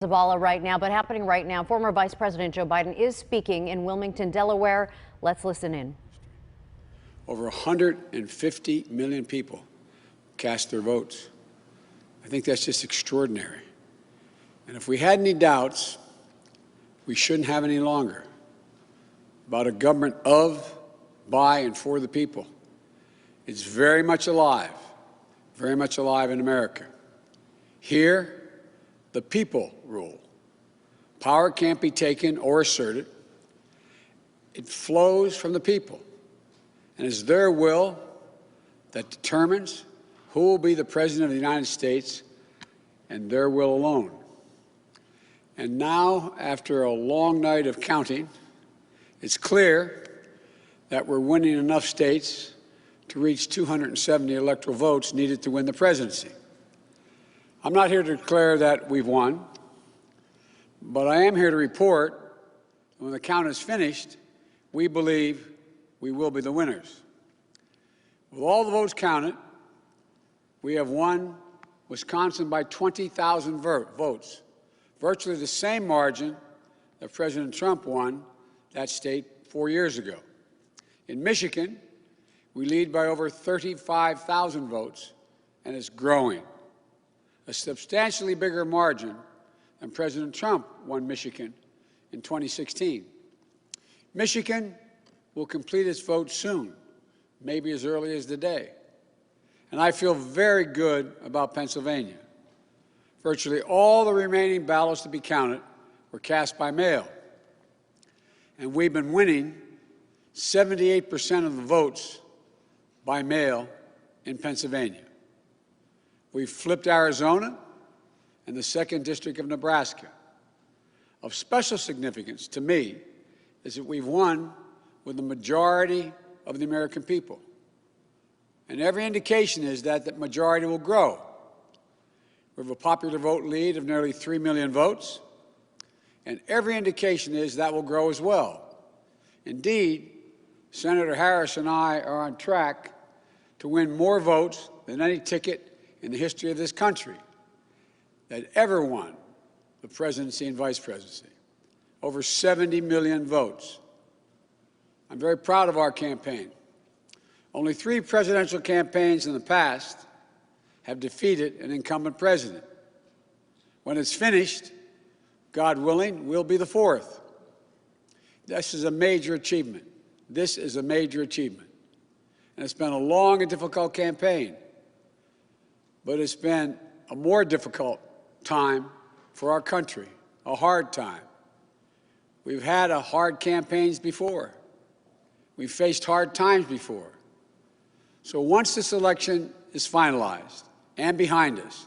Zabala right now, but happening right now. Former Vice President Joe Biden is speaking in Wilmington, Delaware. Let's listen in. Over 150 million people cast their votes. I think that's just extraordinary. And if we had any doubts, we shouldn't have any longer about a government of, by, and for the people. It's very much alive in America. Here, the people rule. Power can't be taken or asserted. It flows from the people, and it's their will that determines who will be the President of the United States, and their will alone. And now, after a long night of counting, it's clear that we're winning enough states to reach 270 electoral votes needed to win the presidency. I'm not here to declare that we've won, but I am here to report that when the count is finished, we believe we will be the winners. With all the votes counted, we have won Wisconsin by 20,000 votes, virtually the same margin that President Trump won that state 4 years ago. In Michigan, we lead by over 35,000 votes, and it's growing. A substantially bigger margin than President Trump won Michigan in 2016. Michigan will complete its vote soon, maybe as early as today. And I feel very good about Pennsylvania. Virtually all the remaining ballots to be counted were cast by mail. And we've been winning 78% of the votes by mail in Pennsylvania. We've flipped Arizona and the 2nd District of Nebraska. Of special significance to me is that we've won with the majority of the American people. And every indication is that that majority will grow. We have a popular vote lead of nearly 3 million votes, and every indication is that will grow as well. Indeed, Senator Harris and I are on track to win more votes than any ticket in the history of this country that ever won the presidency and vice presidency. Over 70 million votes. I'm very proud of our campaign. Only 3 presidential campaigns in the past have defeated an incumbent president. When it's finished, God willing, we'll be the 4th. This is a major achievement. This is a major achievement. And it's been a long and difficult campaign. But it's been a more difficult time for our country, a hard time. We've had hard campaigns before. We've faced hard times before. So once this election is finalized and behind us,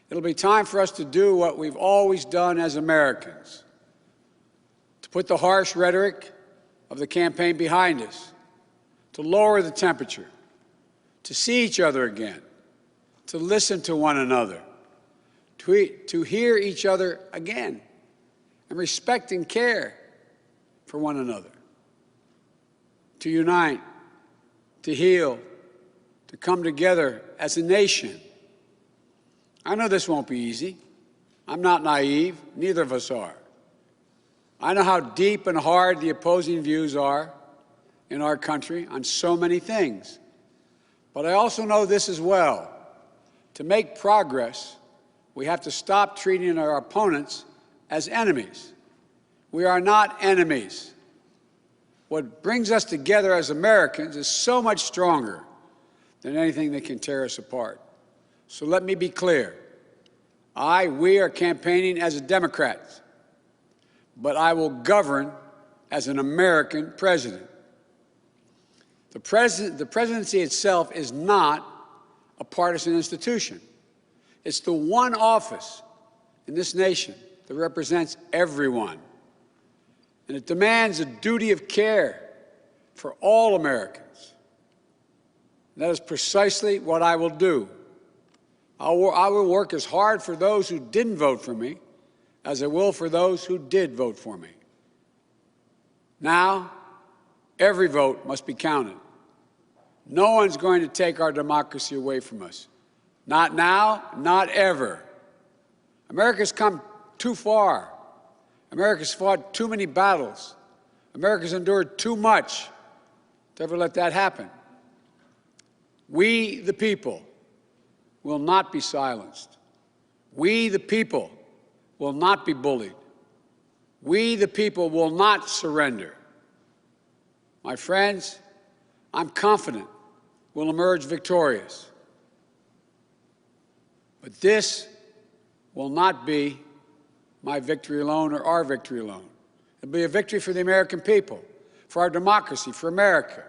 it'll be time for us to do what we've always done as Americans, to put the harsh rhetoric of the campaign behind us, to lower the temperature, to see each other again, to listen to one another, to hear each other again, and respect and care for one another, to unite, to heal, to come together as a nation. I know this won't be easy. I'm not naive. Neither of us are. I know how deep and hard the opposing views are in our country on so many things. But I also know this as well. To make progress, we have to stop treating our opponents as enemies. We are not enemies. What brings us together as Americans is so much stronger than anything that can tear us apart. So let me be clear. We are campaigning as a Democrat, but I will govern as an American president. The presidency itself is not a partisan institution. It's the one office in this nation that represents everyone. And it demands a duty of care for all Americans. And that is precisely what I will do. I will work as hard for those who didn't vote for me as I will for those who did vote for me. Now, every vote must be counted. No one's going to take our democracy away from us. Not now, not ever. America's come too far. America's fought too many battles. America's endured too much to ever let that happen. We, the people, will not be silenced. We, the people, will not be bullied. We, the people, will not surrender. My friends, I'm confident we'll emerge victorious. But this will not be my victory alone or our victory alone. It'll be a victory for the American people, for our democracy, for America.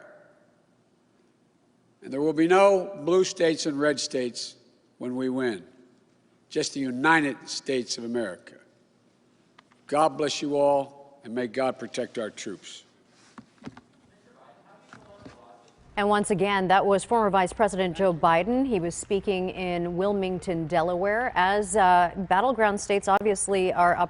And there will be no blue states and red states when we win, just the United States of America. God bless you all, and may God protect our troops. And once again, that was former Vice President Joe Biden. He was speaking in Wilmington, Delaware, as battleground states obviously are up